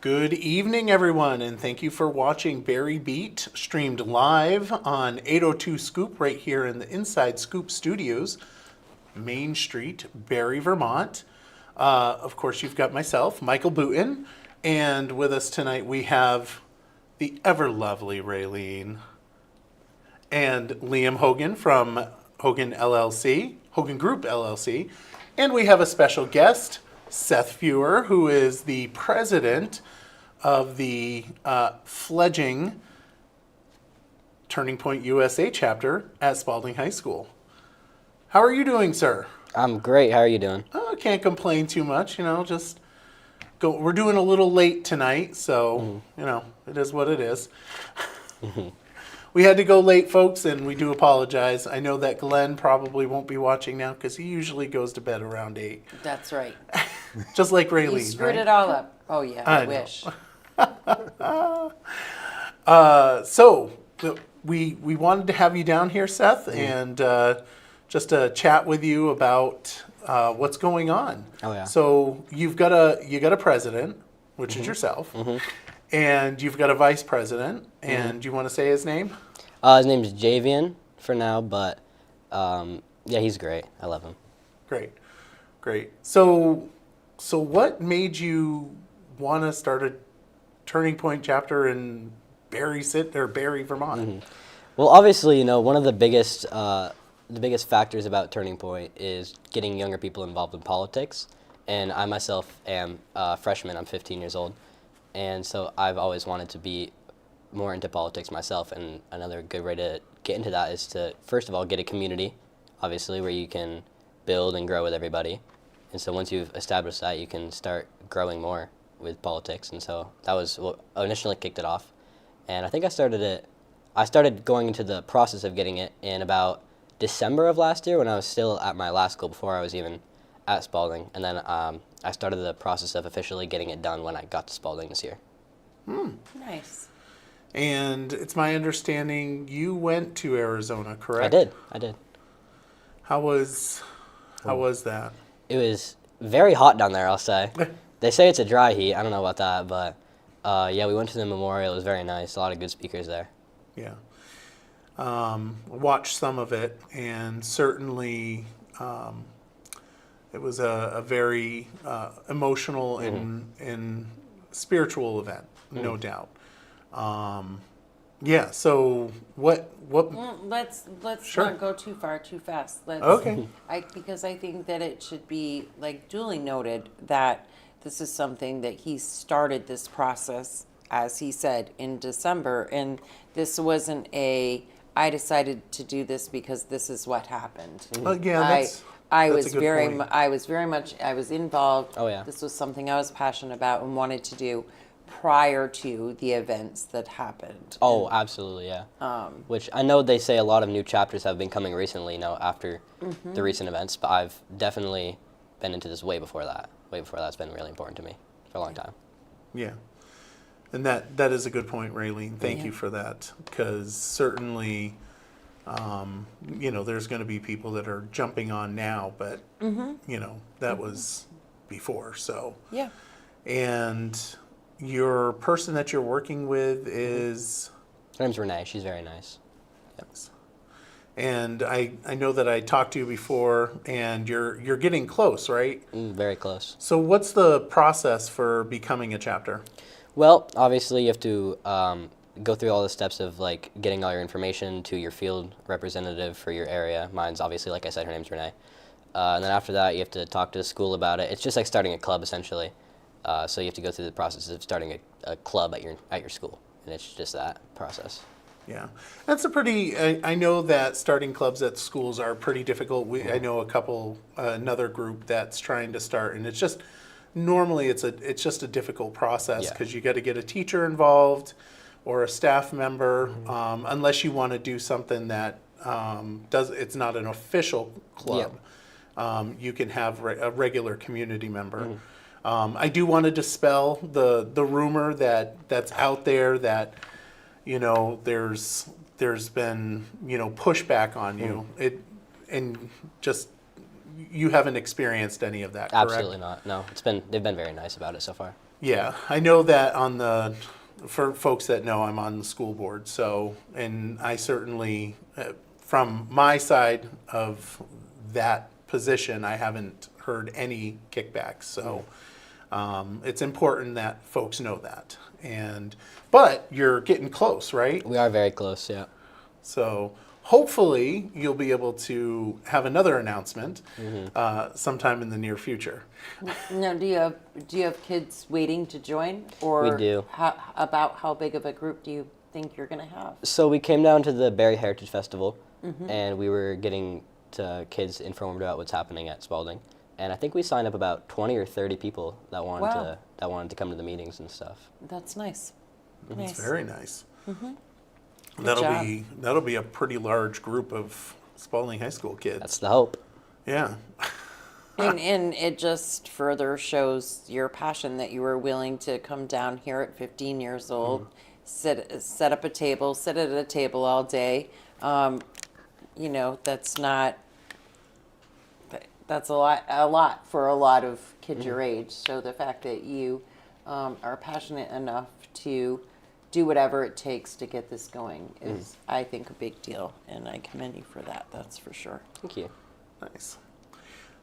Good evening, everyone, and thank you for watching Barry Beat, streamed live on 802 Scoop right here in the Inside Scoop Studios, Main Street, Barre, Vermont. Of course, you've got myself, Michael Booten, and with us tonight we have the ever-lovely Raylene and Liam Hogan from Hogan LLC, Hogan Group LLC, and we have a special guest, Seth Fewer, who is the president of the fledging Turning Point USA chapter at Spalding High School. How are you doing, sir? I'm great. How are you doing? I can't complain too much, just go. We're doing a little late tonight, so, it is what it is. We had to go late, folks, and we do apologize. I know that Glenn probably won't be watching now because he usually goes to bed around 8. That's right. Just like Raylene, You screwed it all up. Oh, yeah, I wish. So we wanted to have you down here, Seth, and just to chat with you about what's going on. Oh, yeah. So you got a president, which is yourself, and you've got a vice president, and do you want to say his name? His name's Javian for now, but yeah, he's great. I love him. Great. So what made you want to start a Turning Point chapter in Barre, Vermont? Well, obviously, one of the biggest factors about Turning Point is getting younger people involved in politics. And I myself am a freshman. I'm 15 years old. And so I've always wanted to be more into politics myself. And another good way to get into that is to, first of all, get a community, obviously, where you can build and grow with everybody. And so once you've established that, you can start growing more with politics. And so that was what initially kicked it off. And I think I started going into the process of getting it in about December of last year when I was still at my last school before I was even at Spalding. And then I started the process of officially getting it done when I got to Spalding this year. Nice. And it's my understanding you went to Arizona, correct? I did. How was that? It was very hot down there, I'll say. They say it's a dry heat. I don't know about that, but yeah, we went to the memorial. It was very nice. A lot of good speakers there. Yeah. Watched some of it, and certainly it was a very emotional and spiritual event, no doubt. Yeah. So what? Well, let's Sure. not go too far too fast. Okay. Because I think that it should be duly noted that this is something that he started this process, as he said, in December, and this wasn't I decided to do this because this is what happened. Yeah, I that's was a good point. I was involved. Oh, yeah. This was something I was passionate about and wanted to do prior to the events that happened. Oh, absolutely, yeah. Which I know they say a lot of new chapters have been coming recently, after the recent events, but I've definitely been into this way before that. Way before that's been really important to me for a long time. Yeah. And that is a good point, Raylene. Thank you for that, because certainly, there's going to be people that are jumping on now, but that was before. So Yeah. And your person that you're working with is? Her name's Renee. She's very nice. Yep. And I know that I talked to you before, and you're getting close, right? Very close. So what's the process for becoming a chapter? Well, obviously you have to go through all the steps of getting all your information to your field representative for your area. Mine's obviously, like I said, her name's Renee. And then after that, you have to talk to the school about it. It's just like starting a club, essentially. So you have to go through the process of starting a club at your school, and it's just that process. Yeah, that's a pretty. I know that starting clubs at schools are pretty difficult. I know another group that's trying to start, and it's just normally it's just a difficult process because you got to get a teacher involved or a staff member, unless you want to do something that it's not an official club. You can have a regular community member. I do want to dispel the rumor that's out there that, there's been, pushback on you. And just, you haven't experienced any of that, correct? Absolutely not. No, they've been very nice about it so far. Yeah, I know that for folks that know, I'm on the school board, so, and I certainly, from my side of that position, I haven't heard any kickbacks, so it's important that folks know that. But you're getting close, right? We are very close, yeah. So hopefully you'll be able to have another announcement sometime in the near future. Now, do you have kids waiting to join, or We do. About how big of a group do you think you're going to have? So we came down to the Barre Heritage Festival, and we were getting to kids informed about what's happening at Spalding. And I think we signed up about 20 or 30 people that wanted to come to the meetings and stuff. That's nice. Nice. It's very nice. Good That'll be a pretty large group of Spalding High School kids. That's the hope. Yeah. And it just further shows your passion that you were willing to come down here at 15 years old, sit at a table all day. That's a lot for a lot of kids your age. So the fact that you are passionate enough to do whatever it takes to get this going is, I think, a big deal, and I commend you for that. That's for sure. Thank you. Nice.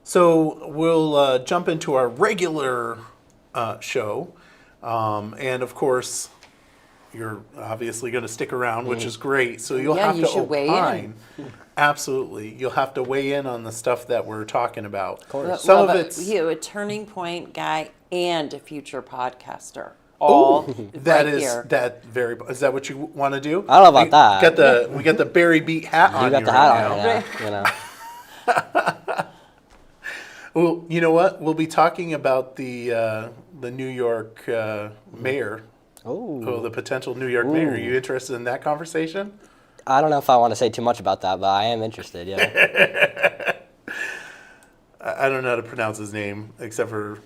So we'll jump into our regular show. And of course, you're obviously going to stick around, which is great. So you'll have to should weigh opine. Absolutely. You'll have to weigh in on the stuff that we're talking about. Of course. Some of it's... You, a turning point guy and a future podcaster. All that right is here. is that what you want to do? I don't know about that. We got the Barry Beat hat on. You got you the right hat now. on, you know. Well, you know what? We'll be talking about the New York mayor. Oh, the potential New York mayor. Are you interested in that conversation? I don't know if I want to say too much about that, but I am interested, yeah. I don't know how to pronounce his name, except for,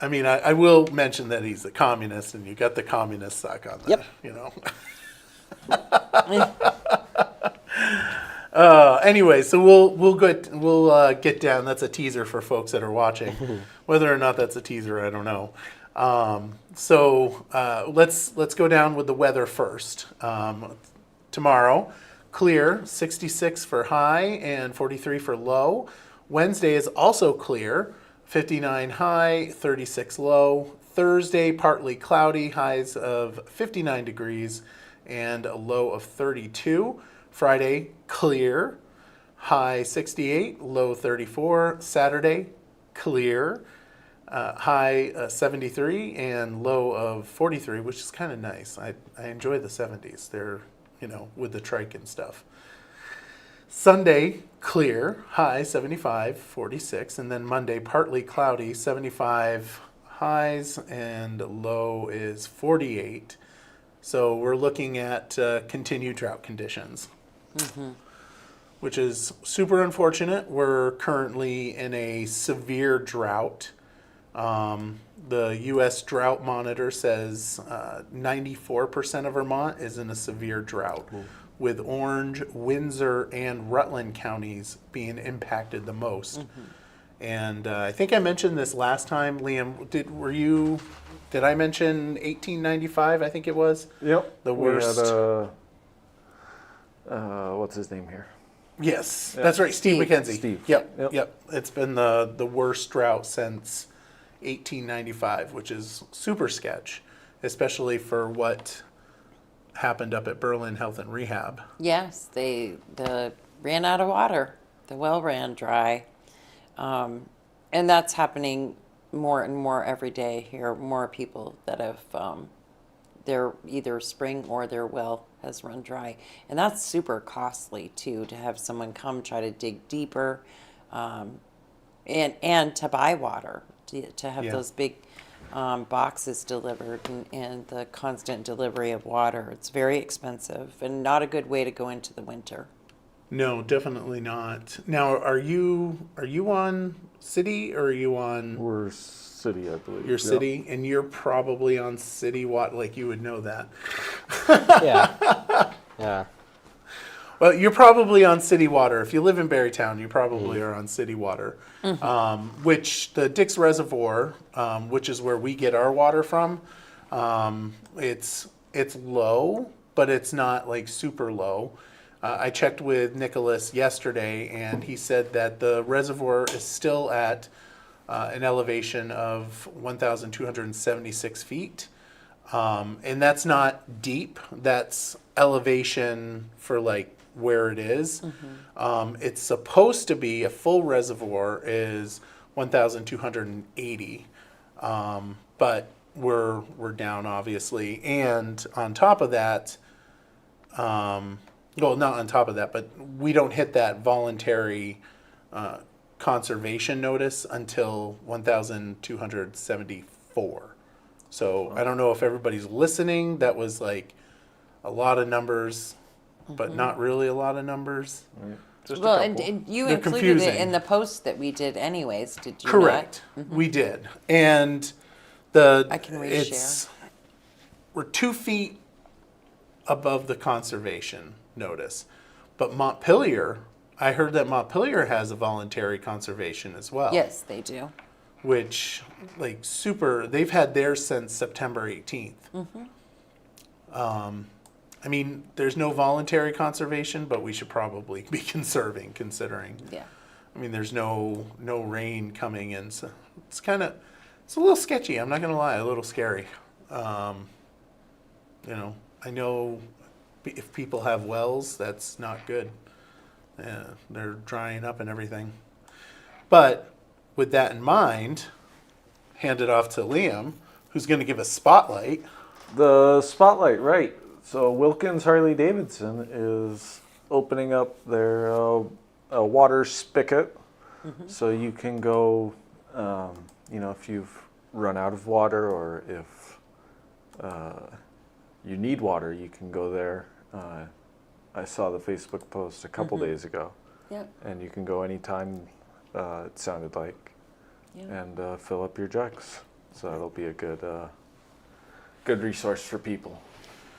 I will mention that he's a communist, and you got the communist sock on there. Yep. Anyway, so we'll get down. That's a teaser for folks that are watching. Whether or not that's a teaser, I don't know. So let's go down with the weather first. Tomorrow, clear, 66 for high and 43 for low. Wednesday is also clear, 59 high, 36 low. Thursday, partly cloudy, highs of 59 degrees and a low of 32. Friday, clear, high 68, low 34. Saturday, clear, high 73 and low of 43, which is kind of nice. I enjoy the 70s. They're, with the trike and stuff. Sunday, clear, high 75, 46, and then Monday, partly cloudy, 75 highs, and low is 48. So we're looking at continued drought conditions, which is super unfortunate. We're currently in a severe drought. The U.S. Drought Monitor says 94% of Vermont is in a severe drought, with Orange, Windsor, and Rutland counties being impacted the most. And I think I mentioned this last time, Liam. Did I mention 1895? I think it was. Yep. The worst. We had what's his name here? Yes, that's right, Steve McKenzie. Steve. Yep. It's been the worst drought since 1895, which is super sketch, especially for what happened up at Berlin Health and Rehab. Yes, they ran out of water. The well ran dry. And that's happening more and more every day here. More people that have their either spring or their well has run dry. And that's super costly too, to have someone come try to dig deeper and to buy water, to have those big boxes delivered and the constant delivery of water. It's very expensive and not a good way to go into the winter. No, definitely not. Now, are you on city or are you on We're city, I believe. your Yep. city? And you're probably on city water, like you would know that. Yeah. Yeah. Well, you're probably on city water. If you live in Barrytown, you probably are on city water. Which the Dix Reservoir, which is where we get our water from, it's low, but it's not like super low. I checked with Nicholas yesterday, and he said that the reservoir is still at an elevation of 1,276 feet. And that's not deep. That's elevation for like where it is. It's supposed to be a full reservoir is 1,280, but we're down obviously. And on top of that, well, not on top of that, but we don't hit that voluntary conservation notice until 1,274. So I don't know if everybody's listening. That was like a lot of numbers, but not really a lot of numbers. Right. Just Well, a and, couple. and you They're included it confusing. in the post that we did anyways, did you Correct. We did. And the I can it's reshare. we're 2 feet above the conservation notice. But Montpelier, I heard that Montpelier has a voluntary conservation as well. not? Yes, they do. Which like super they've had theirs since September 18th. I mean, there's no voluntary conservation, but we should probably be conserving considering. Yeah. I mean, there's no rain coming in, so it's a little sketchy. I'm not gonna lie, a little scary. I know if people have wells, that's not good. They're drying up and everything. But with that in mind, hand it off to Liam, who's going to give a spotlight. The spotlight, right. So Wilkins Harley Davidson is opening up their water spigot. So you can go, if you've run out of water or if you need water, you can go there. I saw the Facebook post a couple days ago. Yep. And you can go anytime, it sounded like, Yeah. and fill up your jugs. So that'll be a good resource for people.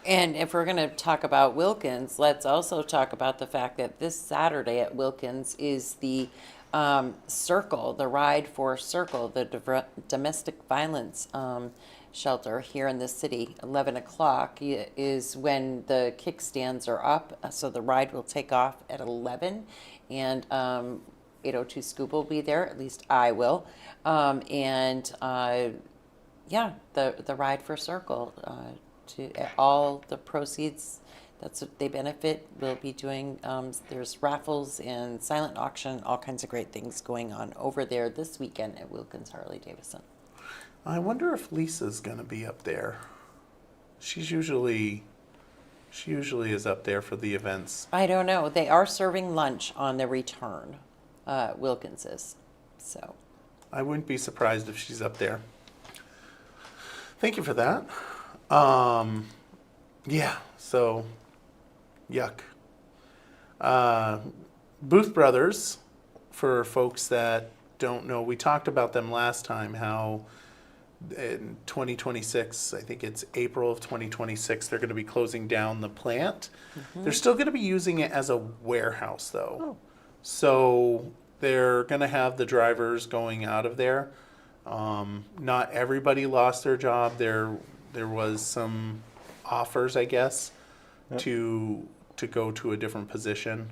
And if we're going to talk about Wilkins, let's also talk about the fact that this Saturday at Wilkins is the Circle, the Ride for Circle, the domestic violence shelter here in the city. 11 o'clock is when the kickstands are up. So the ride will take off at 11. And 802 Scoop will be there, at least I will. The Ride for Circle. To all the proceeds, that's what they benefit. We'll be doing, there's raffles and silent auction, all kinds of great things going on over there this weekend at Wilkins Harley Davidson. I wonder if Lisa's going to be up there. She usually is up there for the events. I don't know. They are serving lunch on the return, Wilkins is. So, I wouldn't be surprised if she's up there. Thank you for that. So, yuck. Booth Brothers, for folks that don't know, we talked about them last time, how in 2026, I think it's April of 2026, they're going to be closing down the plant. They're still going to be using it as a warehouse, though. So they're going to have the drivers going out of there. Not everybody lost their job. There was some offers, I guess, to go to a different position.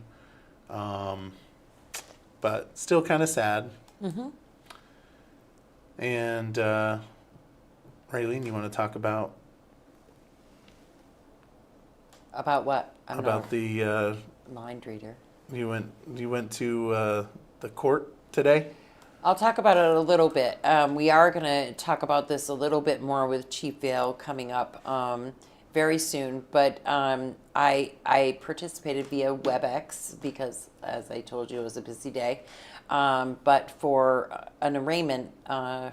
But still kind of sad. And Raylene, you want to talk about what? I'm about not the a mind reader. you went to the court today? I'll talk about it a little bit. We are going to talk about this a little bit more with Chief Vale coming up very soon. But I participated via WebEx because, as I told you, it was a busy day. But for an arraignment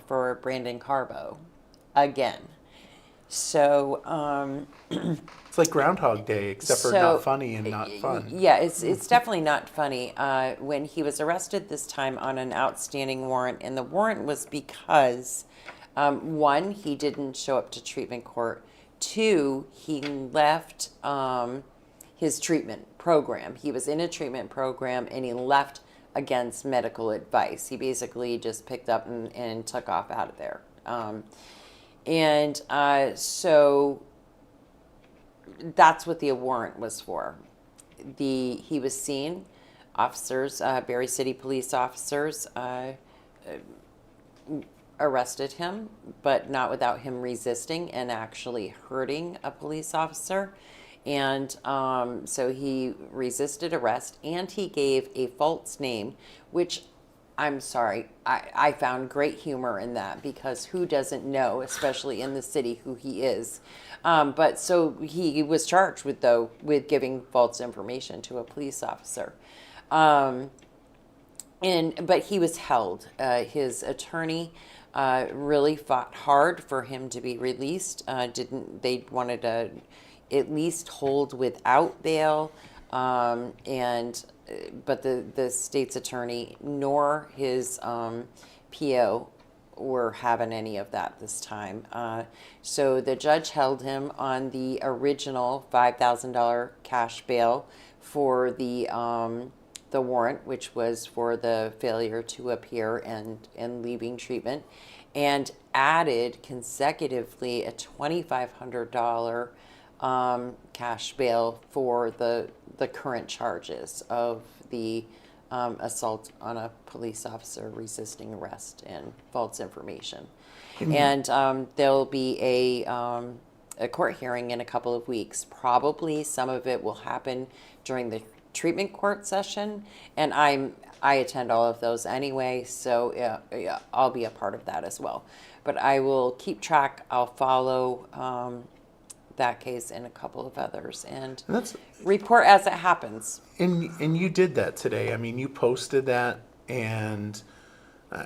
for Brandon Carbo, again. So, It's like Groundhog Day, except for not funny and not fun. yeah, it's definitely not funny. When he was arrested this time on an outstanding warrant, and the warrant was because, one, he didn't show up to treatment court. Two, he left his treatment program. He was in a treatment program and he left against medical advice. He basically just picked up and took off out of there. So that's what the warrant was for. He was seen. Officers, Barre City police officers, arrested him, but not without him resisting and actually hurting a police officer. And so he resisted arrest, and he gave a false name, which I'm sorry, I found great humor in that, because who doesn't know, especially in the city, who he is. But so he was charged with giving false information to a police officer. But he was held. His attorney really fought hard for him to be released. They wanted to at least hold without bail, but the state's attorney nor his PO were having any of that this time. So the judge held him on the original $5,000 cash bail for the warrant, which was for the failure to appear and leaving treatment, and added consecutively a $2,500 cash bail for the current charges of the assault on a police officer, resisting arrest, and false information. And there'll be a court hearing in a couple of weeks. Probably some of it will happen during the treatment court session, and I attend all of those anyway, so yeah, I'll be a part of that as well. But I will keep track. I'll follow that case and a couple of others, and report as it happens. And you did that today. I mean, you posted that, and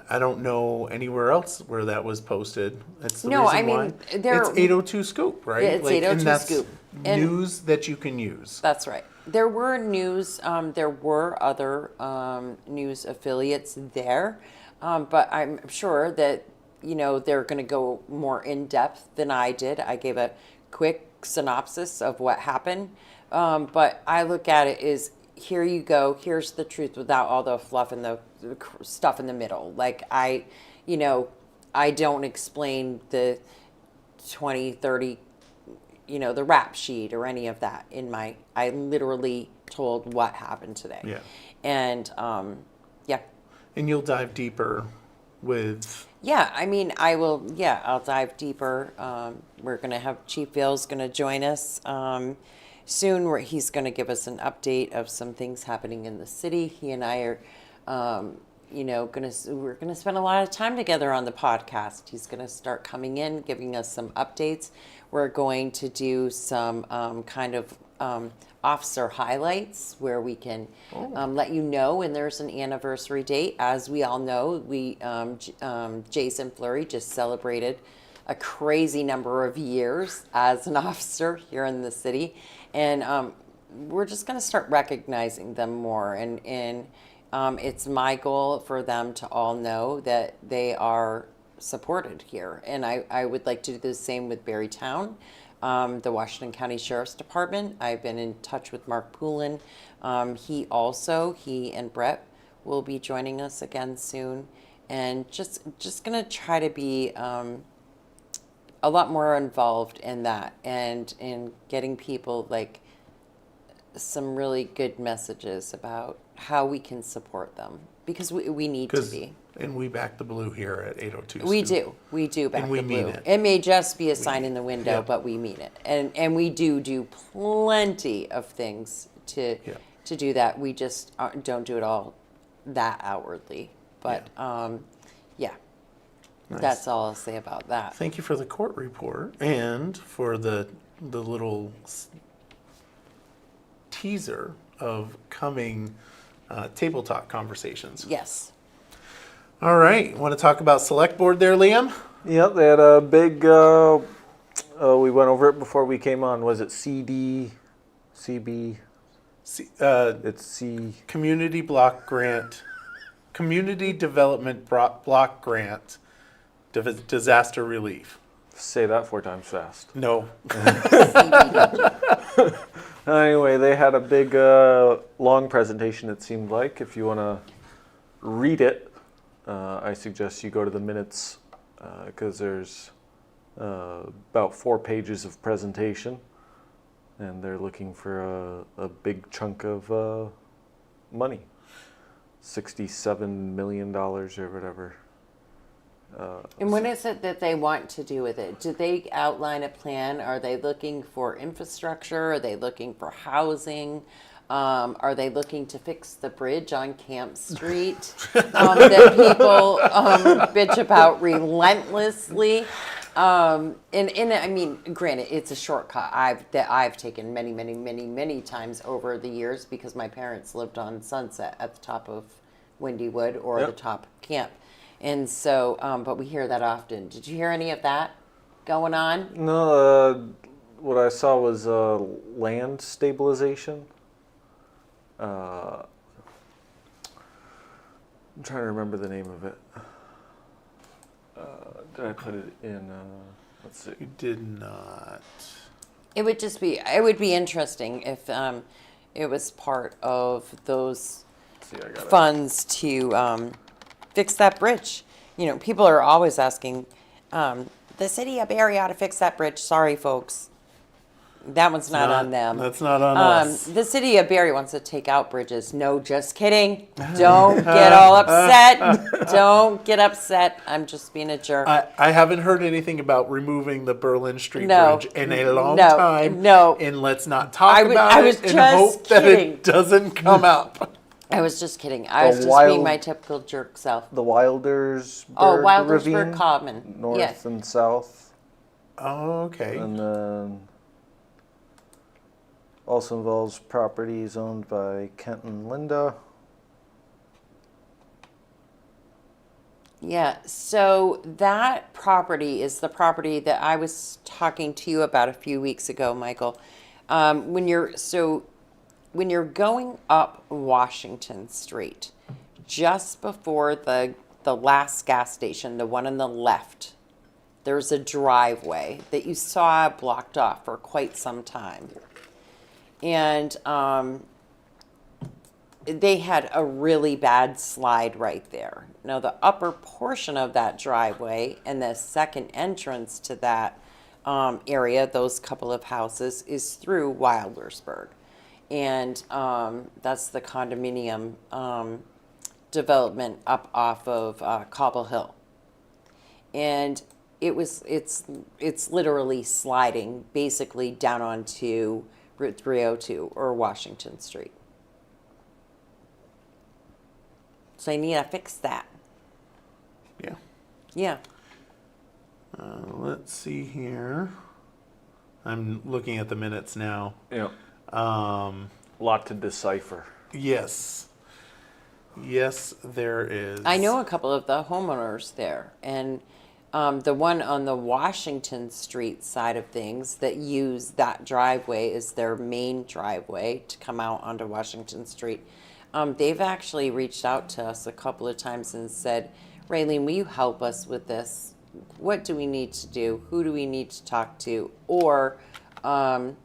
I don't know anywhere else where that was posted. That's the No, reason I mean, why. there- It's 802 Scoop, right? Yeah, it's 802 and that's Scoop. And- news that you can use. That's right. There were news. There were other news affiliates there, but I'm sure that they're going to go more in depth than I did. I gave a quick synopsis of what happened, but I look at it as, here you go. Here's the truth without all the fluff and the stuff in the middle. Like I don't explain the 20, 30. The rap sheet or any of that I literally told what happened today. Yeah. And, yeah. And you'll dive deeper with... Yeah, I mean, I'll dive deeper. We're going to have Chief Vale's going to join us soon, where he's going to give us an update of some things happening in the city. He and I are, we're going to spend a lot of time together on the podcast. He's going to start coming in, giving us some updates. We're going to do some kind of officer highlights where we can let you know when there's an anniversary date. As we all know, Jason Fleury just celebrated a crazy number of years as an officer here in the city. And we're just going to start recognizing them more. And it's my goal for them to all know that they are supported here. And I would like to do the same with Barrytown, the Washington County Sheriff's Department. I've been in touch with Mark Poulin. He and Brett will be joining us again soon. And just going to try to be a lot more involved in that, and in getting people like some really good messages about how we can support them, because we need to be. And we back the blue here at 802 We Scoop. do back And we the blue. mean it. It may just be a sign in the window, Yeah. but we mean it. And we do plenty of things to do that. We just don't do it all that outwardly. But Nice. That's all I'll say about that. Thank you for the court report and for the little teaser of coming table talk conversations. Yes. All right. Want to talk about select board there, Liam? Yep, they had a big we went over it before we came on. Was it CD, CB? It's C. Community block grant, community development block grant, disaster relief. Say that 4 times fast. No. Anyway, they had a big, long presentation, it seemed like. If you want to read it, I suggest you go to the minutes because there's about 4 pages of presentation. And they're looking for a big chunk of money. $67 million or whatever. And what is it that they want to do with it? Do they outline a plan? Are they looking for infrastructure? Are they looking for housing? Are they looking to fix the bridge on Camp Street that people bitch about relentlessly? And I mean, granted, it's a shortcut that I've taken many times over the years because my parents lived on Sunset at the top of Windy Wood or Yep. the top of Camp. And so, but we hear that often. Did you hear any of that going on? No, what I saw was land stabilization. I'm trying to remember the name of it. Did I put it in? Let's see. You did not. It would be interesting if it was part of those See, I got it. funds to fix that bridge. You know, people are always asking, the city of Barre ought to fix that bridge. Sorry, folks. That one's not on them. That's not on us. The city of Barre wants to take out bridges. No, just kidding. Don't get all upset. Don't get upset. I'm just being a jerk. I haven't heard anything about removing the Berlin Street No. Bridge in a long No. time. No. And let's not talk I was about it and just hope that kidding. it doesn't come up. I was just kidding. I was The just being wild- my typical jerk self. The Wildersburg Oh, Wildersburg Ravine, Common. north Yes. and south, Oh, okay. and then also involves properties owned by Kent and Linda. Yeah, so that property is the property that I was talking to you about a few weeks ago, Michael. When you're going up Washington Street, just before the last gas station, the one on the left, there's a driveway that you saw blocked off for quite some time. And they had a really bad slide right there. Now, the upper portion of that driveway and the second entrance to that area, those couple of houses, is through Wildersburg. And that's the condominium development up off of Cobble Hill. And it's literally sliding basically down onto Route 302 or Washington Street. So I need to fix that. Yeah. Yeah. Let's see here. I'm looking at the minutes now. Yeah. Lot to decipher. Yes. Yes, there is. I know a couple of the homeowners there, and the one on the Washington Street side of things that use that driveway is their main driveway to come out onto Washington Street. They've actually reached out to us a couple of times and said, Raylene, will you help us with this? What do we need to do? Who do we need to talk to? Or will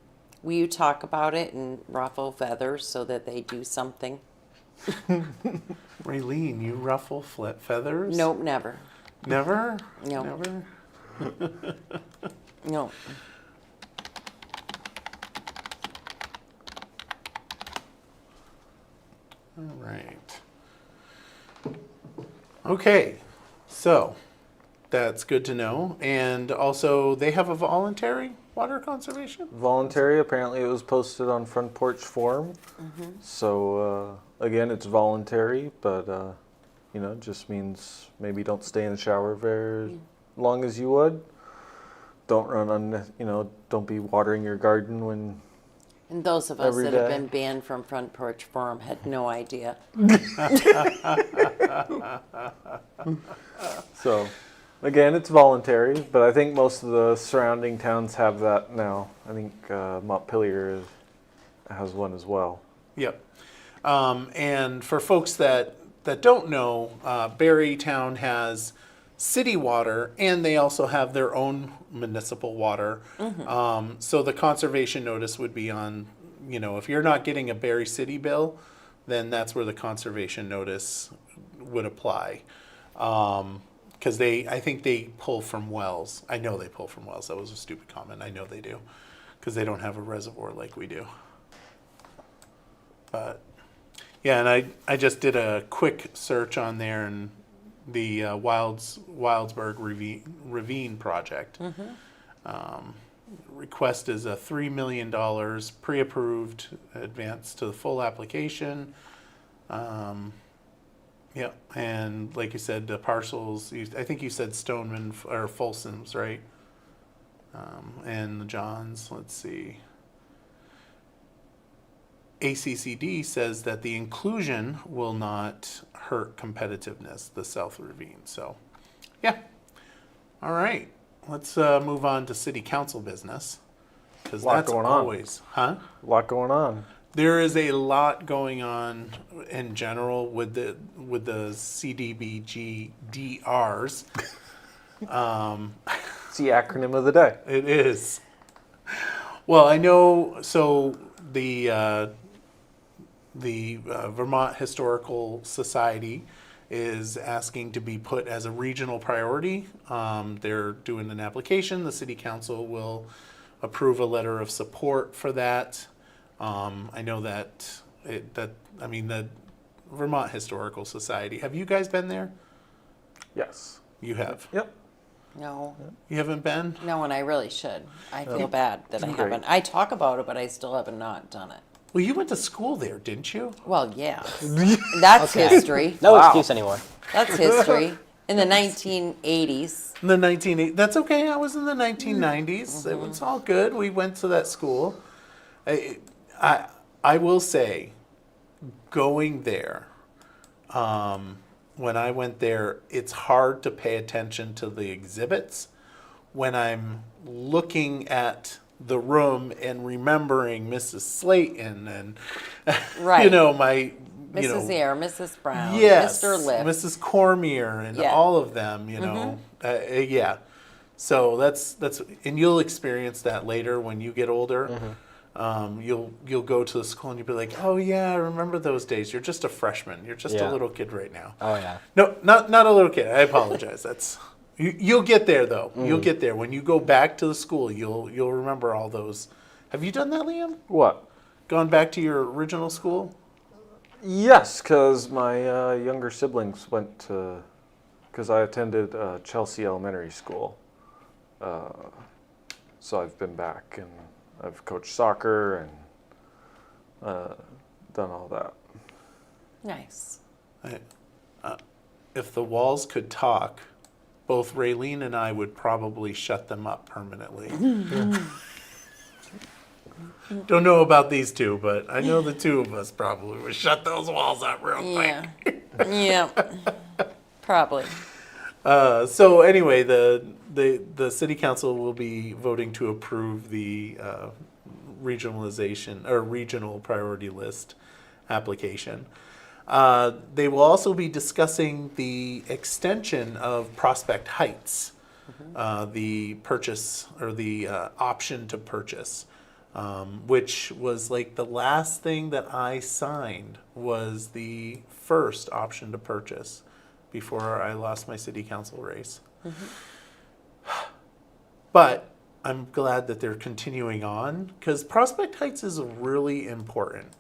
you talk about it and ruffle feathers so that they do something? Raylene, you ruffle feathers? Nope, never. Never? No. Never? No. All right. Okay, so that's good to know. And also, they have a voluntary water conservation? Voluntary. Apparently, it was posted on Front Porch Forum. So again, it's voluntary, but just means maybe don't stay in the shower very long as you would. Don't run on, don't be watering your garden when. And those of us Every that have day. been banned from Front Porch Forum had no idea. So, Again, it's voluntary, but I think most of the surrounding towns have that now. I think Montpelier has one as well. Yep. And for folks that don't know, Barrytown has city water, and they also have their own municipal water. So the conservation notice would be on, if you're not getting a Barry City bill, then that's where the conservation notice would apply. Because I think they pull from wells. I know they pull from wells. That was a stupid comment. I know they do, because they don't have a reservoir like we do. But yeah, and I just did a quick search on there, and the Wildsburg Ravine project. Request is a $3 million pre-approved advance to the full application. Yeah, and like you said, the parcels, I think you said Stoneman or Folsom's, right? And the Johns, let's see. ACCD says that the inclusion will not hurt competitiveness, the South Ravine. So, yeah. All right. Let's move on to city council business. Because that's going on. always, huh? A lot going on. There is a lot going on in general with the CDBG DRs. It's the acronym of the day. It is. Well, I know. So the Vermont Historical Society is asking to be put as a regional priority. They're doing an application. The city council will approve a letter of support for that. I know that the Vermont Historical Society. Have you guys been there? Yes. You have. Yep. No, You haven't been? no, and I really should. I feel bad that I Great. haven't. I talk about it, but I still haven't not done it. Well, you went to school there, didn't you? Well, yeah. That's Okay. history. No Wow. excuse anymore. That's history. In the 1980s. In the 1980s. That's okay. I was in the 1990s. It was all good. We went to that school. I will say, going there, when I went there, it's hard to pay attention to the exhibits when I'm looking at the room and remembering Mrs. Slayton and, Right. my, Mrs. Eyre, Mrs. Brown, yes, Mr. Lift. Mrs. Cormier and Yeah. all of them, yeah. So that's, and you'll experience that later when you get older. You'll go to the school and you'll be like, oh yeah, I remember those days. You're just a freshman. You're just a Yeah. little kid right now. Oh yeah. No, not a little kid. I apologize. That's you'll get there though. You'll get there when you go back to the school. You'll remember all those. Have you done that, Liam? What? Gone back to your original school? Yes, because my younger siblings went to, because I attended Chelsea Elementary School. So I've been back and I've coached soccer and done all that. Nice. If the walls could talk, both Raylene and I would probably shut them up permanently. Don't know about these two, but I know the two of us probably would shut those walls up real quick. Yeah. Yeah. Probably. So anyway, the city council will be voting to approve the regionalization or regional priority list application. They will also be discussing the extension of Prospect Heights, the purchase or the option to purchase, which was like the last thing that I signed was the first option to purchase before I lost my city council race. But I'm glad that they're continuing on because Prospect Heights is really important.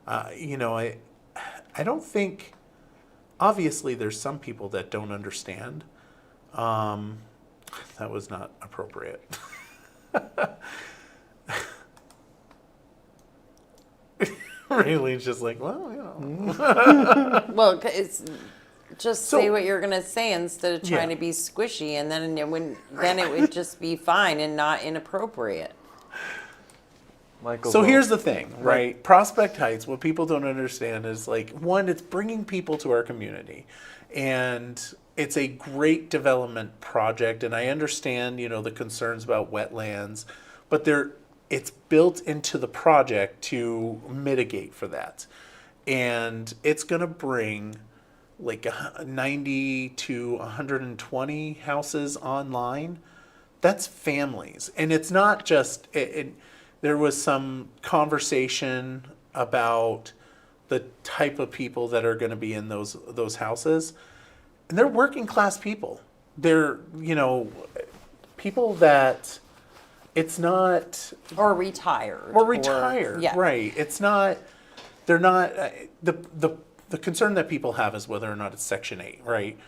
I don't think, obviously there's some people that don't understand. That was not appropriate. Raylene's just like, well, Well, it's just So- say what you're gonna say instead of trying Yeah. to be squishy, and then it would just be fine and not inappropriate. Michael. So here's the thing, right? Prospect Heights, what people don't understand is like, one, it's bringing people to our community. And it's a great development project, and I understand, the concerns about wetlands, but it's built into the project to mitigate for that. And it's going to bring like 90 to 120 houses online. That's families. And it's not just, there was some conversation about the type of people that are going to be in those houses. And they're working class people. They're, people that it's not. Or retired. Or retired, yeah. right. It's not, they're not, the concern that people have is whether or not it's Section 8, right?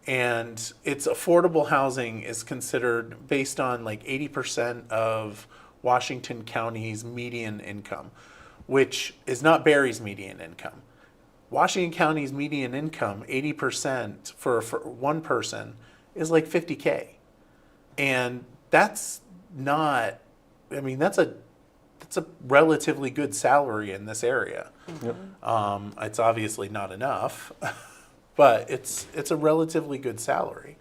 And it's affordable housing is considered based on like 80% of Washington County's median income, which is not Barry's median income. Washington County's median income, 80% for one person is like $50K. And that's not, that's a relatively good salary in this area. Yep. It's obviously not enough, but it's a relatively good salary.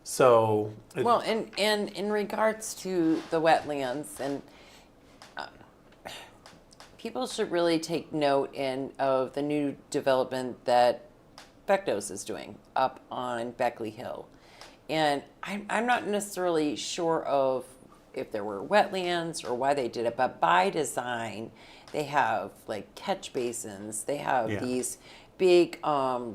So Well, and in regards to the wetlands, and people should really take note of the new development that Bectos is doing up on Beckley Hill. And I'm not necessarily sure of if there were wetlands or why they did it, but by design, they have like catch basins. They have these big, I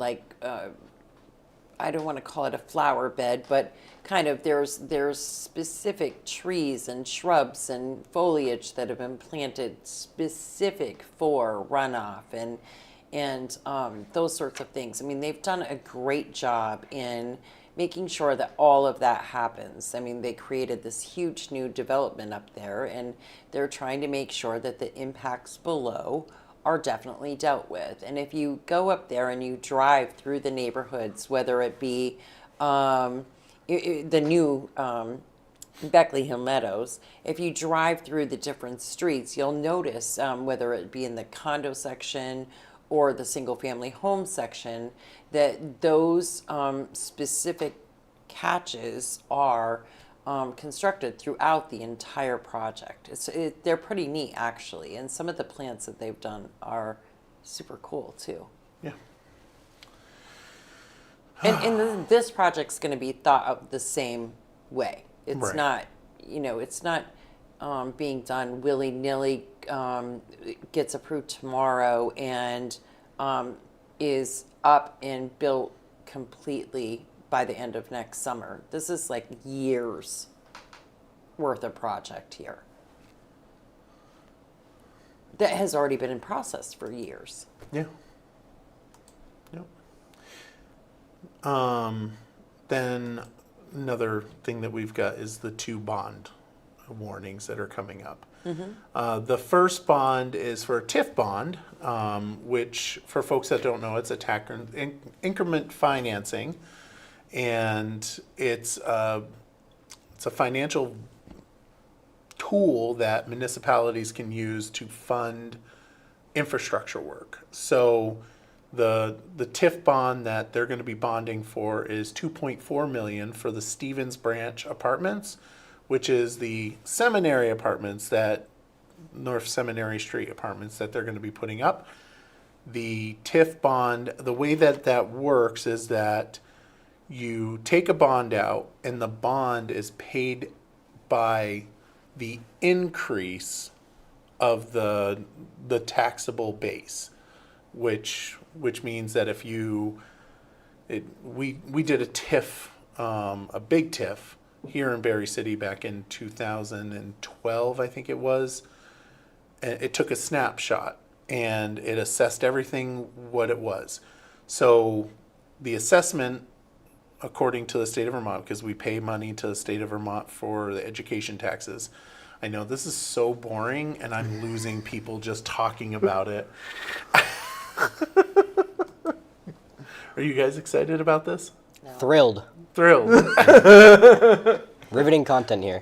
don't want to call it a flower bed, but kind of there's specific trees and shrubs and foliage that have been planted specific for runoff and those sorts of things. I mean, they've done a great job in making sure that all of that happens. I mean, they created this huge new development up there, and they're trying to make sure that the impacts below are definitely dealt with. And if you go up there and you drive through the neighborhoods, whether it be the new Beckley Hill Meadows, if you drive through the different streets, you'll notice whether it be in the condo section or the single family home section, that those specific catches are constructed throughout the entire project. They're pretty neat, actually, and some of the plants that they've done are super cool too. yeah. And this project's going to be thought of the same way. It's Right. not, it's not being done willy-nilly, gets approved tomorrow and is up and built completely by the end of next summer. This is like years worth of project here that has already been in process for years. Yeah. Yep. Then another thing that we've got is the 2 bond warnings that are coming up. The first bond is for a TIF bond, which for folks that don't know, it's a tax increment financing, and it's a financial tool that municipalities can use to fund infrastructure work. So the TIF bond that they're going to be bonding for is $2.4 million for the Stevens Branch apartments, which is the seminary apartments, that North Seminary Street apartments that they're going to be putting up. The TIF bond, the way that works is that you take a bond out and the bond is paid by the increase of the taxable base, which means that if we did a TIF, a big TIF here in Barre City back in 2012, I think it was. It took a snapshot and it assessed everything what it was. So the assessment, according to the state of Vermont, because we pay money to the state of Vermont for the education taxes. I know this is so boring and I'm losing people just talking about it. Are you guys excited about this? Thrilled. Thrilled. Riveting content here.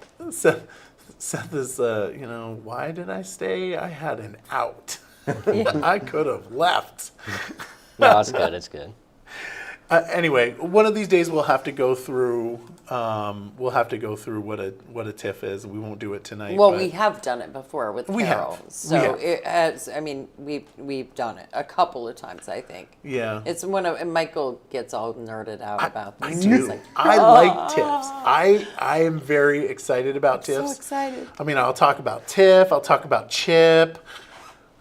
Seth is, why did I stay? I had an out. I could have left. No, it's good. It's good. Anyway, one of these days we'll have to go through. What a TIF is. We won't do it tonight. Well, but we have done it before with We Carol. have. So We have. it has, I mean, we've done it a couple of times, I think. Yeah. It's one of, and Michael gets all nerded out about I this. do. He's like, I like TIFs. I am very excited about TIFs. so excited. I mean, I'll talk about TIFF. I'll talk about Chip.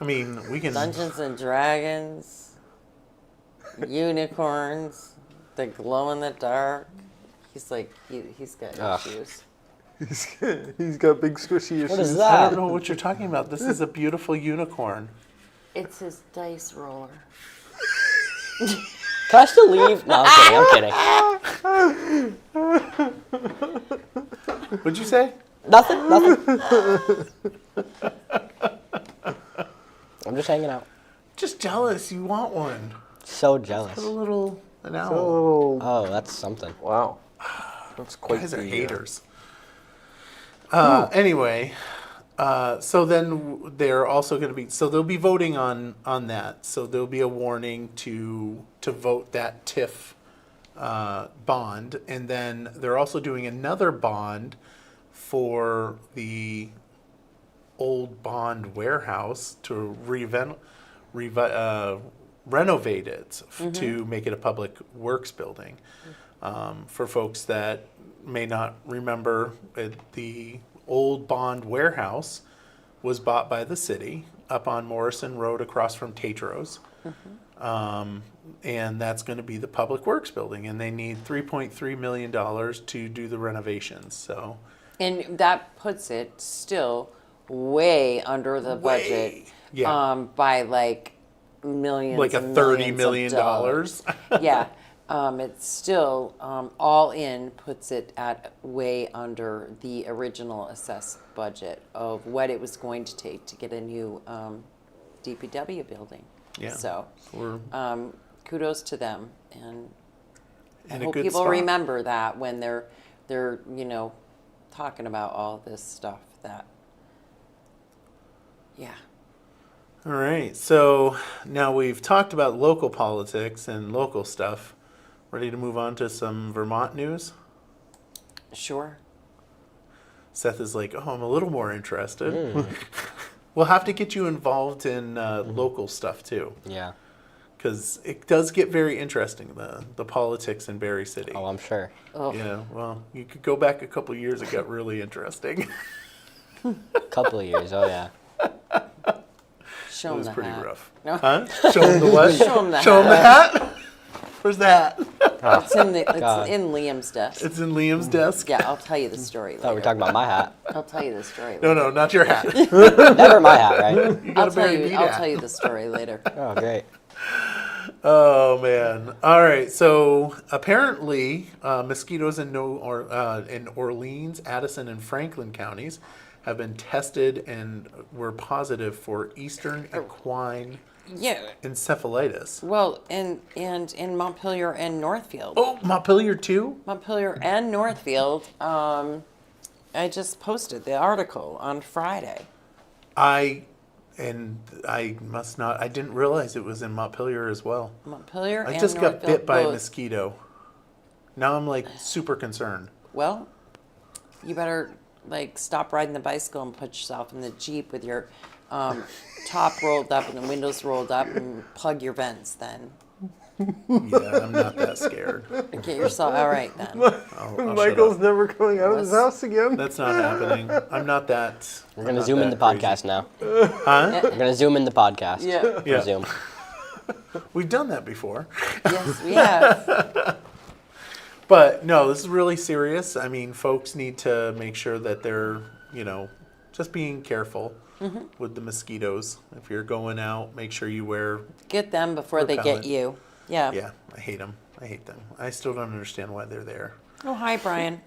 I mean, we can. Dungeons and Dragons, unicorns, the glow in the dark. He's like, he's got Ugh. issues. He's got big squishy issues. What is I that? don't know what you're talking about. This is a beautiful unicorn. It's his dice roller. Can I still leave? No, I'm kidding. What'd you say? Nothing. I'm just hanging out. Just jealous. You want one. So jealous. Put a little an owl. Oh, Oh, that's something. wow. That's quite Guys are the, haters. Anyway, so then they're also going to be, so they'll be voting on that. So there'll be a warning to vote that TIF bond, and then they're also doing another bond for the old bond warehouse to renovate it to make it a public works building. For folks that may not remember, the old bond warehouse was bought by the city up on Morrison Road across from Tatros. And that's going to be the public works building, and they need $3.3 million to do the renovations. So And that puts it still way under the budget. Yeah. By like millions. like a and $30 millions million of dollars. Yeah. It's still all in puts it at way under the original assessed budget of what it was going to take to get a new DPW building. Yeah. So we're kudos to them, and I in a hope good people spot. remember that when they're talking about all this stuff. That yeah. All right. So now we've talked about local politics and local stuff. Ready to move on to some Vermont news? Sure. Seth is like, oh, I'm a little more interested. We'll have to get you involved in local stuff too, Yeah. because it does get very interesting, the politics in Barre City. Oh, I'm sure. Oh, Yeah, well, you could go back a couple years, it got really interesting. Couple of years. Oh yeah. show It them was the pretty hat. rough. No. Huh? Show them the what? Show 'em the Show 'em the hat? Where's the hat? It's in God. Liam's desk. It's in Liam's desk? Yeah, I'll tell you the story Thought we were later. talking about my hat. I'll tell you the story No, later. no, not your hat. Never my hat, right? You got a Barry Beat I'll hat. tell you the story later. Oh, great. Oh man! All right. So apparently, mosquitoes in in Orleans, Addison, and Franklin counties have been tested and were positive for Eastern equine Yeah. encephalitis. Well, and in Montpelier and Northfield. Oh, Montpelier too. Montpelier and Northfield. I just posted the article on Friday. I didn't realize it was in Montpelier as well. Montpelier I and just got Northfield bit by a both. mosquito. Now I'm like super concerned. Well, you better like stop riding the bicycle and put yourself in the Jeep with your top rolled up and the windows rolled up and plug your vents then. Yeah, I'm not that scared. Get yourself all right then. I'll shut Michael's up. never coming out of his house again. That's not happening. I'm not that. We're gonna zoom in the podcast now. Huh? We're gonna zoom in the podcast. Yeah. Yeah. Zoom. We've done that before. Yes, we have. But no, this is really serious. I mean, folks need to make sure that they're, just being careful with the mosquitoes. If you're going out, make sure you wear. Get them before they get Repellent. you. Yeah. Yeah, I hate them. I hate them. I still don't understand why they're there. Oh, hi, Brian.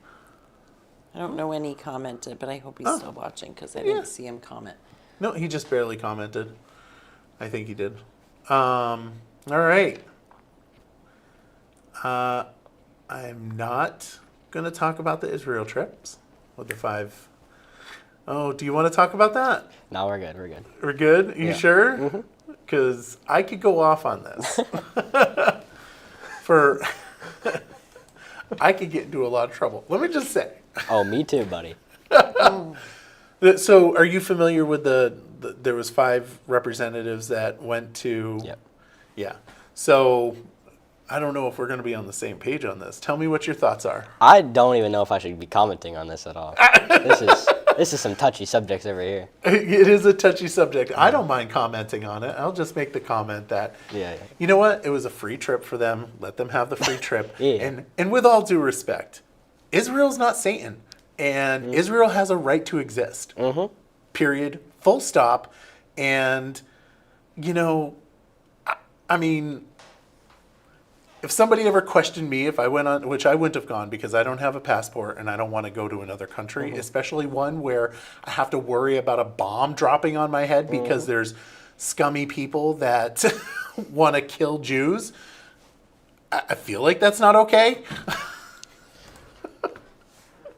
I don't know when he commented, but I hope he's still watching because I didn't see him comment. No, he just barely commented. I think he did. All right. I'm not going to talk about the Israel trips with the 5. Oh, do you want to talk about that? No, we're good. We're good. We're good? You Yeah. sure? Because I could go off on this. for I could get into a lot of trouble. Let me just say. Oh, me too, buddy. So, are you familiar with there was 5 representatives that went to? Yep. Yeah. So, I don't know if we're going to be on the same page on this. Tell me what your thoughts are. I don't even know if I should be commenting on this at all. This is some touchy subjects over here. It is a touchy subject. I don't mind commenting on it. I'll just make the comment that, Yeah. you know what? It was a free trip for them. Let them have the free trip. Yeah. And with all due respect, Israel's not Satan. And Israel has a right to exist. Mm-hmm. Period. Full stop. And, you know, I mean, if somebody ever questioned me if I went on, which I wouldn't have gone because I don't have a passport and I don't want to go to another country, especially one where I have to worry about a bomb dropping on my head because there's scummy people that want to kill Jews. I feel like that's not okay.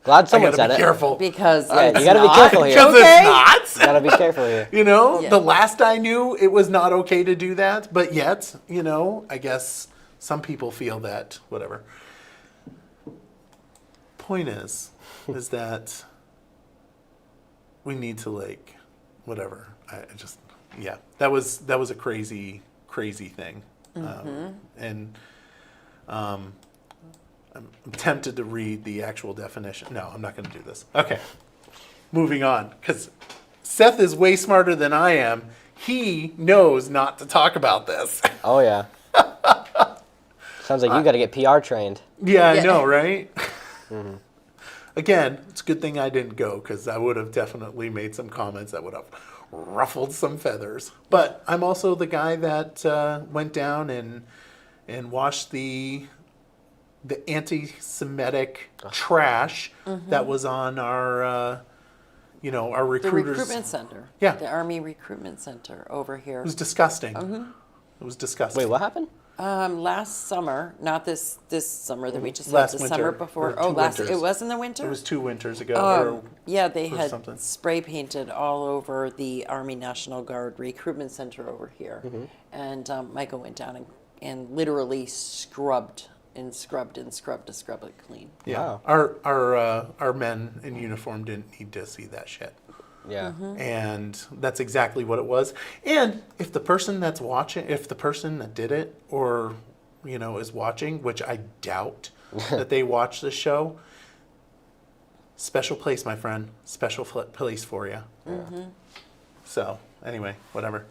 Glad I someone gotta said be it. Because careful. Yeah, it's you gotta be not. careful here. Because Okay. it's not. Gotta be careful here. You know, Yeah. the last I knew, it was not okay to do that. But yet, you know, I guess some people feel that, whatever. Point is that we need to, like, whatever. I just, yeah, that was a crazy thing. And I'm tempted to read the actual definition. No, I'm not going to do this. Okay. Moving on, because Seth is way smarter than I am. He knows not to talk about this. Oh yeah. Sounds like you got to get PR trained. Yeah, I Yeah. know, right? Again, it's a good thing I didn't go because I would have definitely made some comments that would have ruffled some feathers. But I'm also the guy that went down and washed the anti-Semitic trash that was on our, our The recruiters. recruitment center. Yeah. The Army Recruitment Center over here. It was disgusting. It was disgusting. Wait, what happened? Last summer, not this summer that we just Last had, the summer winter, before. or Oh, two it winters. was in the winter? It was 2 winters ago. Yeah, they or had something. spray painted all over the Army National Guard Recruitment Center over here. And Michael went down and literally scrubbed and scrubbed and scrubbed to scrub it clean. Yeah, Wow. our men in uniform didn't need to see that shit, Yeah. and that's exactly what it was. And if the person that's watching, if the person that did it, or is watching, which I doubt that they watch the show, special place, my friend, special place for you. So anyway, whatever.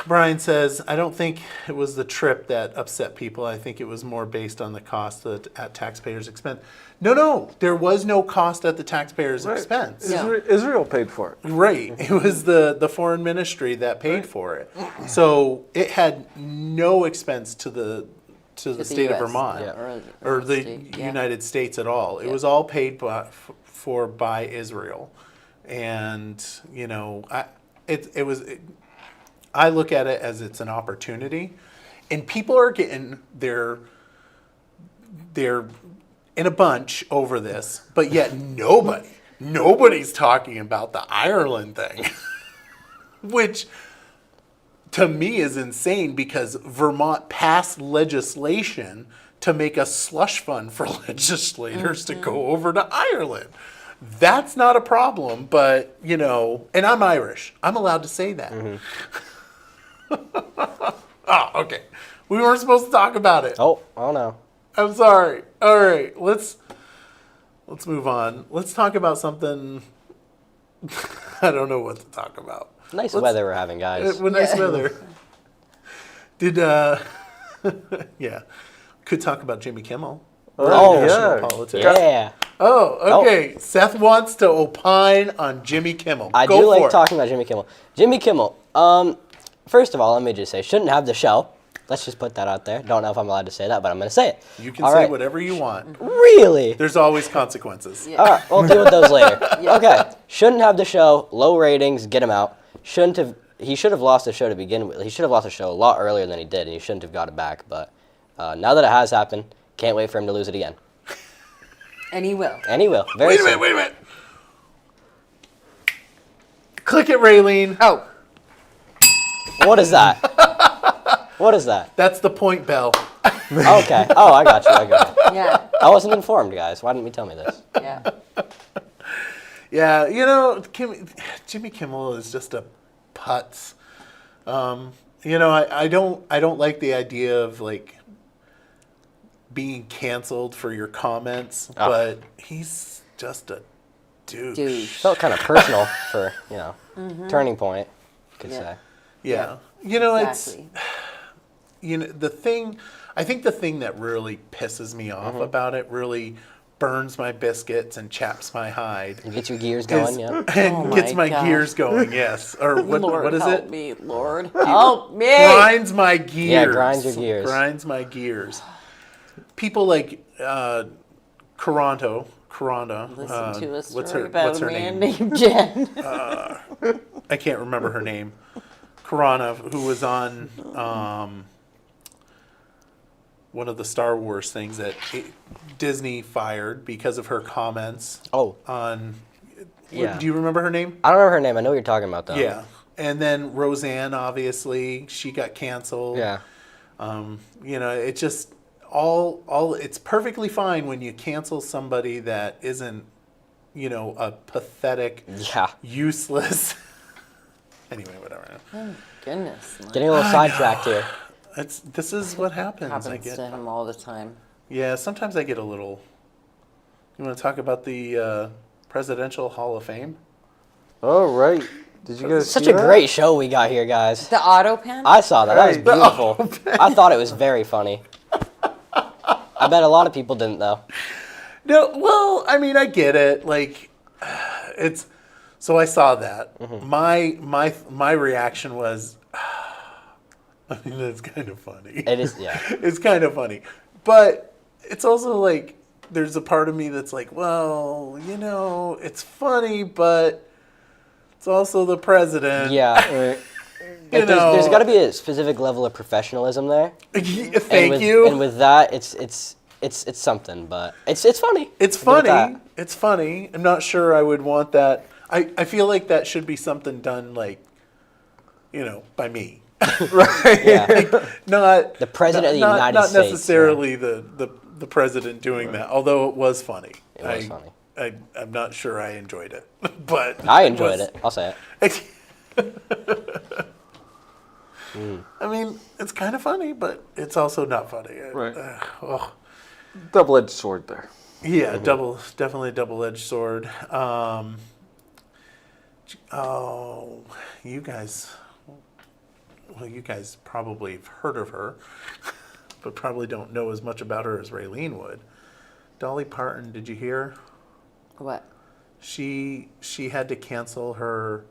Brian says, I don't think it was the trip that upset people. I think it was more based on the cost at taxpayers' expense. No, there was no cost at the taxpayers' Right. expense. Yeah. Israel paid for it. Right. It was the foreign ministry that paid for it. So it had no expense to the the state of US, Vermont yeah, or the state, yeah. United States at all. It Yeah. was all paid for by Israel. And, I look at it as it's an opportunity, and people are getting they're in a bunch over this, but yet nobody's talking about the Ireland thing, which to me is insane because Vermont passed legislation to make a slush fund for legislators to go over to Ireland. That's not a problem, but and I'm Irish. I'm allowed to say that. Oh, okay. We weren't supposed to talk about it. Oh no. I'm sorry. All right, let's move on. Let's talk about something. I don't know what to talk about. Nice weather we're having, guys. Nice weather. Did yeah. Could talk about Jimmy Kimmel. Oh, National yeah. politics. Yeah. Oh, okay. Seth wants to opine on Jimmy Kimmel. I Go do like for it. talking about Jimmy Kimmel. Jimmy Kimmel. First of all, let me just say, shouldn't have the show. Let's just put that out there. Don't know if I'm allowed to say that, but I'm going to say it. You can All say right. whatever you want. Really? There's always consequences. Yeah. All right, we'll deal with those later. Okay. Shouldn't have the show. Low ratings. Get him out. Shouldn't have. He should have lost the show to begin with. He should have lost the show a lot earlier than he did, and he shouldn't have got it back. But now that it has happened, can't wait for him to lose it again. And he will. And he will. Very Wait a soon. minute, wait a minute. Click it, Raylene. Oh, What is that? What is that? That's the point bell. Okay. Oh, I got you. Yeah, I wasn't informed, guys. Why didn't you tell me this? yeah. Yeah, Jimmy Kimmel is just a putz. I don't like the idea of like being canceled for your comments, Oh. but he's just a douche. Douche. Felt kind of personal for, turning point, you could Yeah. say. Yeah. Exactly. I think the thing that really pisses me off about it, really burns my biscuits and chaps my hide, And get your gears going, yeah. and Oh gets my my gosh. gears going, yes. Or Lord what is help it? me, Lord help me. Grinds my gears. Yeah, grinds your gears. Grinds my gears. People like Caranda. Listen to a story what's her about a name? man named Jen. I can't remember her name. Caranda, who was on one of the Star Wars things that Disney fired because of her comments Oh, on. Yeah. Do you remember her name? I don't remember her name. I know what you're talking about, though. Yeah. And then Roseanne, obviously, she got canceled. Yeah. It just all it's perfectly fine when you cancel somebody that isn't, a pathetic, Yeah. useless. Anyway, whatever. Oh, goodness. Getting a little sidetracked here. This is what happens. I Happens get. to him all the time. Yeah, sometimes I get a little. You want to talk about the Presidential Hall of Fame? Oh, right. Did you guys Such see a that? great show we got here, guys. The auto pen? I saw that. That was Right. beautiful. I thought it was very funny. I bet a lot of people didn't, though. No, well, I mean, I get it. Like, it's. So I saw that. My reaction was, I mean, it's kind of funny. It is, yeah. It's kind of funny, but it's also like there's a part of me that's like, well, it's funny, but it's also the president. Yeah. Right. Like, there's got to be a specific level of professionalism there. Thank you. And with that, it's something, but it's funny. It's I'll give it funny. that. It's funny. I'm not sure I would want that. I feel like that should be something done like, by me. Yeah. Not The president of the United not States, necessarily the president doing that. Although it was funny. It was funny. I'm not sure I enjoyed it, but I enjoyed it. I'll say it. I mean, it's kind of funny, but it's also not funny. Right. Oh. Double-edged sword there. Yeah, definitely a double-edged sword. You guys probably have heard of her, but probably don't know as much about her as Raylene would. Dolly Parton, did you hear? What? She had to cancel her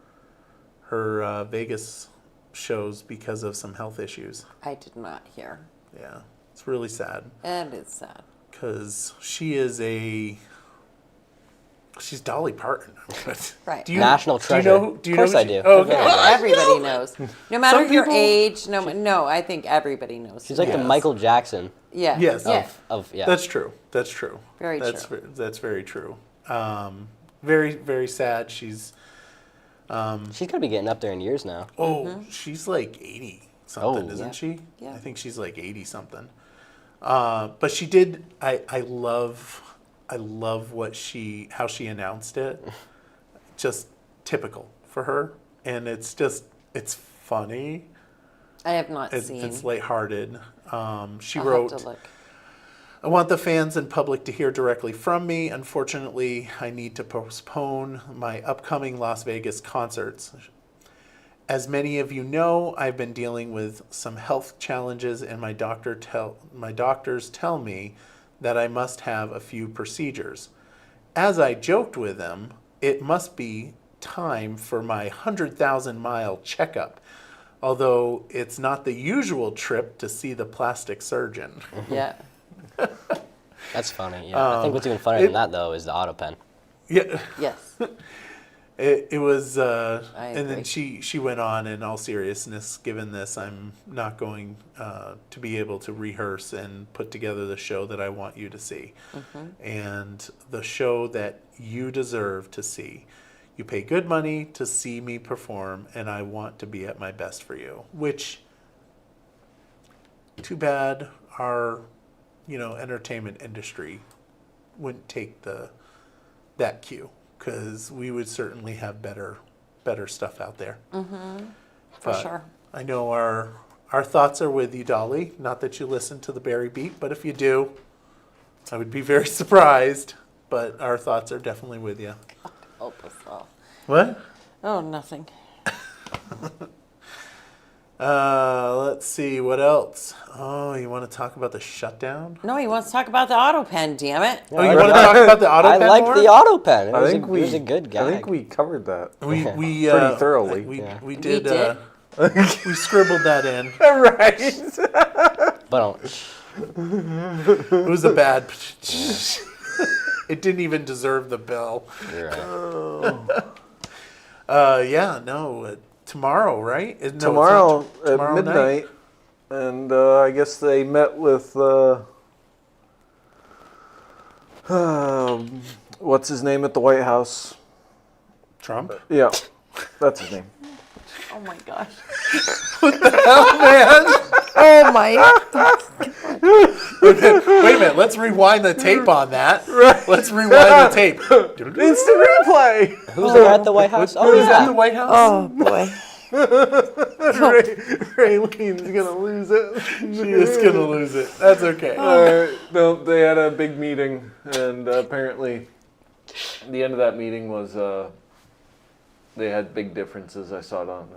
Vegas shows because of some health issues. I did not hear. Yeah, it's really sad And it's sad. because she's Dolly Parton. Right. National treasure. Do you know? Do you Of course know I who she- do. Oh, okay. Yeah, everybody knows. No matter Some your people- age, no, I think everybody knows. She's like the Yes. Michael Jackson Yeah. Yes. Yeah. of yeah. That's true. That's true. Very that's true. That's very true. Very, very sad. She's She's gonna be getting up there in years now. she's like 80 something, Oh. isn't Yeah. she? Yeah. I think she's like 80 something. But she did. I love how she announced it. Just typical for her, and it's funny. I have not It's seen. lighthearted. She I'll wrote. have to look. I want the fans and public to hear directly from me. Unfortunately, I need to postpone my upcoming Las Vegas concerts. As many of you know, I've been dealing with some health challenges, and my doctors tell me that I must have a few procedures. As I joked with them, it must be time for my 100,000-mile checkup, although it's not the usual trip to see the plastic surgeon. Yeah. That's funny. Yeah. I think what's even funnier than that though is the auto pen. Yeah. Yes. It was, and then agree. she went on. In all seriousness, given this, I'm not going to be able to rehearse and put together the show that I want you to see, and the show that you deserve to see. You pay good money to see me perform, and I want to be at my best for you. Which too bad our, entertainment industry wouldn't take that cue, because we would certainly have better stuff out there. For sure. I know our thoughts are with you, Dolly. Not that you listen to the Barry Beat, but if you do, I would be very surprised. But our thoughts are definitely with you. Help us all. What? Oh, nothing. Let's see, what else? Oh, you want to talk about the shutdown? No, he wants to talk about the auto pen, damn it. Oh, you want to talk about the auto I pen like more? the auto pen. It I was, think it was a good gag. I think we covered that. We Pretty thoroughly. We did. did? We scribbled that in. Right. But It was a bad. It didn't even deserve the bill. you're right. Tomorrow, right? No, it's not Tomorrow at tomorrow night. midnight, and I guess they met with what's his name at the White House? Trump. Yeah, that's his name. Oh my gosh. Oh man! Oh my. Wait a minute. Let's rewind the tape on that. Right. Let's rewind the tape. Instant replay. Who's there at the White House? Oh, Who's at yeah. the White House? Oh boy. Raylene's gonna lose it. She is gonna lose it. That's okay. No, they had a big meeting, and apparently, the end of that meeting was they had big differences. I saw it on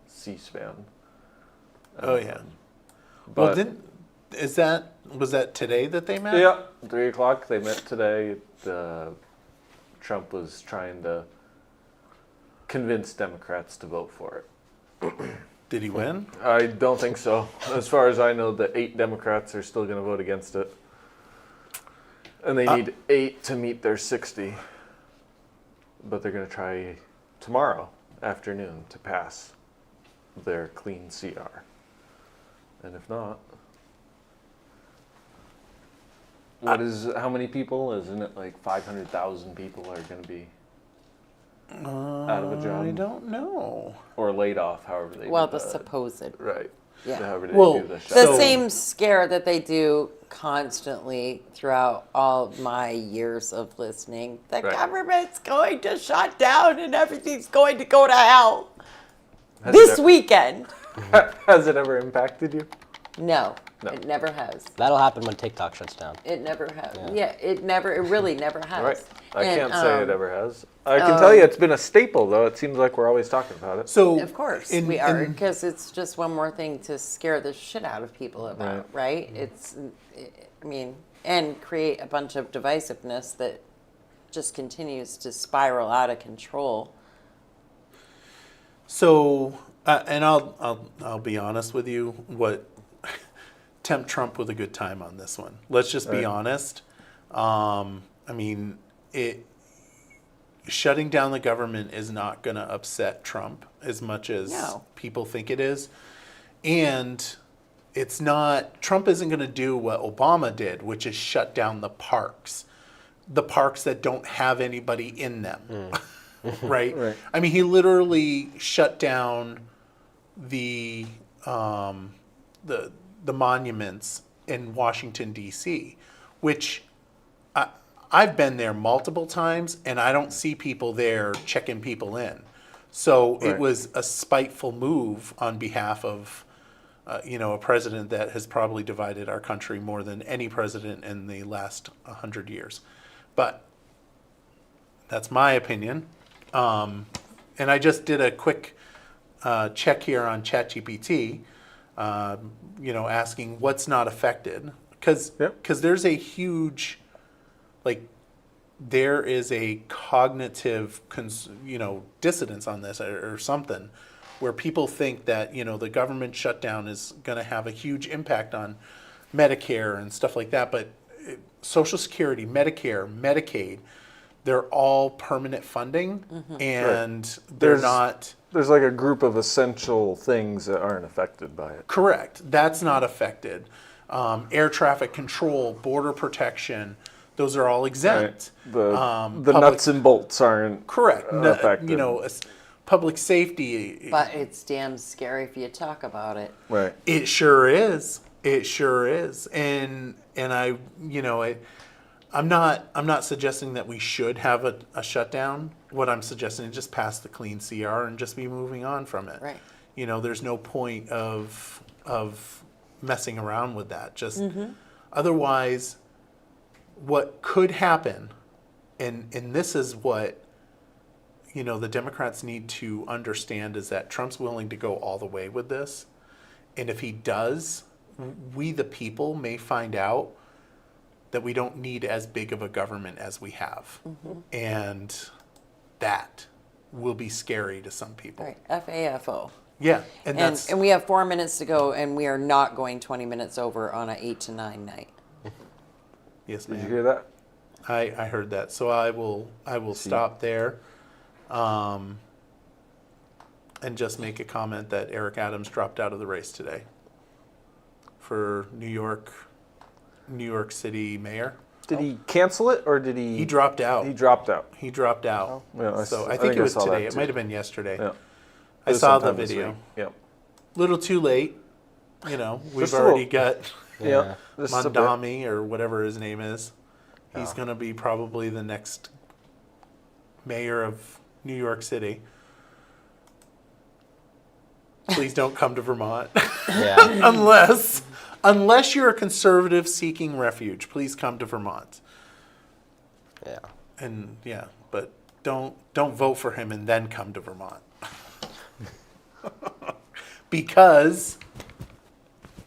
C-SPAN. Oh yeah. But Well, was that today that they met? yeah, 3:00. They met today. Trump was trying to convince Democrats to vote for it. Did he win? I don't think so. As far as I know, the 8 Democrats are still going to vote against it. And they need 8 to meet their 60. But they're going to try tomorrow afternoon to pass their clean CR. And if not, how many people? Isn't it like 500,000 people are going to be out of a job? I don't know. Or laid off, however they Well, do the that. supposed. Right. Yeah. However they Well, do the The shutdown. same scare that they do constantly throughout all my years of listening. The Right. government's going to shut down and everything's going to go to hell Has this it- weekend. Has it ever impacted you? No, No. it never has. That'll happen when TikTok shuts down. It never has. Yeah, it really never has. Right. I And, can't say it ever has. I can tell you it's been a staple, though. It seems like we're always talking about it. So Of course, in- we are, in- because it's just one more thing to scare the shit out of people about, right? And create a bunch of divisiveness that just continues to spiral out of control. So, and I'll be honest with you. What tempt Trump with a good time on this one? Let's just be Right. honest. Shutting down the government is not going to upset Trump as much as No. people think it is, and it's not. Trump isn't going to do what Obama did, which is shut down the parks that don't have anybody in them. Right? Right. I mean, he literally shut down the monuments in Washington D.C., which I've been there multiple times, and I don't see people there checking people in. So it Right. was a spiteful move on behalf of a president that has probably divided our country more than any president in the last 100 years. But that's my opinion. And I just did a quick check here on ChatGPT, asking what's not affected. Because Yep. there's a huge, there is a cognitive, dissidence on this or something, where people think that, the government shutdown is going to have a huge impact on Medicare and stuff like that. But Social Security, Medicare, Medicaid, they're all permanent funding, and they're There's- not There's like a group of essential things that aren't affected by it. correct. That's not affected. Air traffic control, border protection, those are all exempt. The Public- nuts and bolts aren't Correct. affected. Public safety. But it's damn scary if you talk about it. Right. It sure is. It sure is, and I, I'm not suggesting that we should have a shutdown. What I'm suggesting is just pass the clean CR and just be moving on from it. Right. There's no point of messing around with that. Just otherwise, what could happen, and this is what the Democrats need to understand, is that Trump's willing to go all the way with this, and if he does, we the people may find out that we don't need as big of a government as we have. And that will be scary to some people. Right, FAFO. Yeah, and that's... And we have 4 minutes to go, and we are not going 20 minutes over on an 8 to 9 night. Yes, Did you ma'am. hear that? I heard that. So I will stop there. And just make a comment that Eric Adams dropped out of the race today for New York City mayor. Did he cancel it or did he? He dropped out. He dropped out. He dropped out. Yeah, So I I think it was saw that today. It too. might have been yesterday. Yeah. I It was saw the sometime this video. week. Yep. Little too late. We've Just a already little- got Yeah. Just a bit. Mondami or whatever his name is. He's going to be probably the next mayor of New York City. Please don't come to Vermont. Yeah. Unless you're a conservative seeking refuge, please come to Vermont. Yeah. And but don't vote for him and then come to Vermont. Because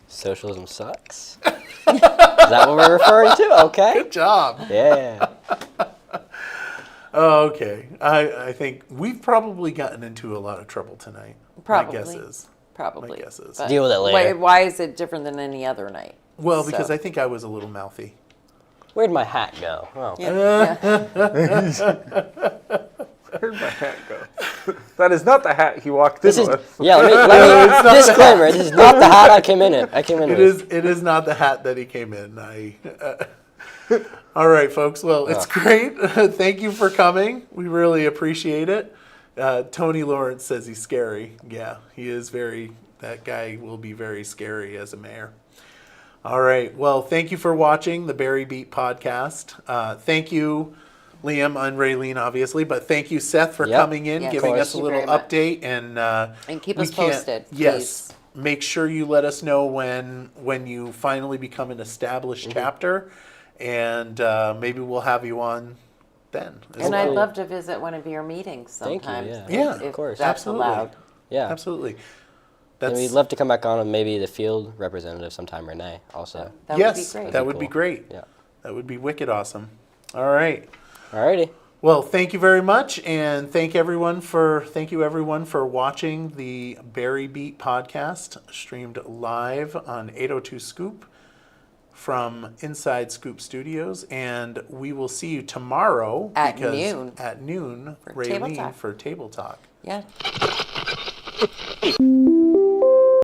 Socialism sucks. Is that what we're referring to? Okay. good job. Yeah. Okay. I think we've probably gotten into a lot of trouble tonight. Probably. My guess is. Probably. My guess is. But Deal with it later. Why is it different than any other night? Well, because So- I think I was a little mouthy. Where'd my hat go? Oh. Yeah. Where'd my hat go? That is not the hat he walked This in is with. yeah. Let me disclaimer. This is not the hat I came in. It is not the hat that he came in. All right, folks. Well, it's great. Thank you for coming. We really appreciate it. Tony Lawrence says he's scary. Yeah, he is very. That guy will be very scary as a mayor. All right. Well, thank you for watching the Barry Beat podcast. Thank you, Liam and Raylene, obviously, but thank you, Seth, for Yep. coming in, Yes, giving thank us a you little very much. update, and keep we us can't- posted, Yes, make sure you let us know when you finally become an established chapter, and maybe we'll have you on then. as And I'd well. love to visit one of your meetings Thank you, sometime. yeah. Yeah, if of course. That's Absolutely. allowed. Yeah. Absolutely. And we'd love to come back on with maybe the field representative sometime, Renee, also. That yes, would be great. that would be Cool. great. Yeah. That would be wicked awesome. All right. Alrighty. Well, thank you very much, and thank you everyone for watching the Barry Beat podcast, streamed live on 802 Scoop from Inside Scoop Studios, and we will see you tomorrow At noon. At noon, For Table Raylene Talk. for Table Talk. Yeah.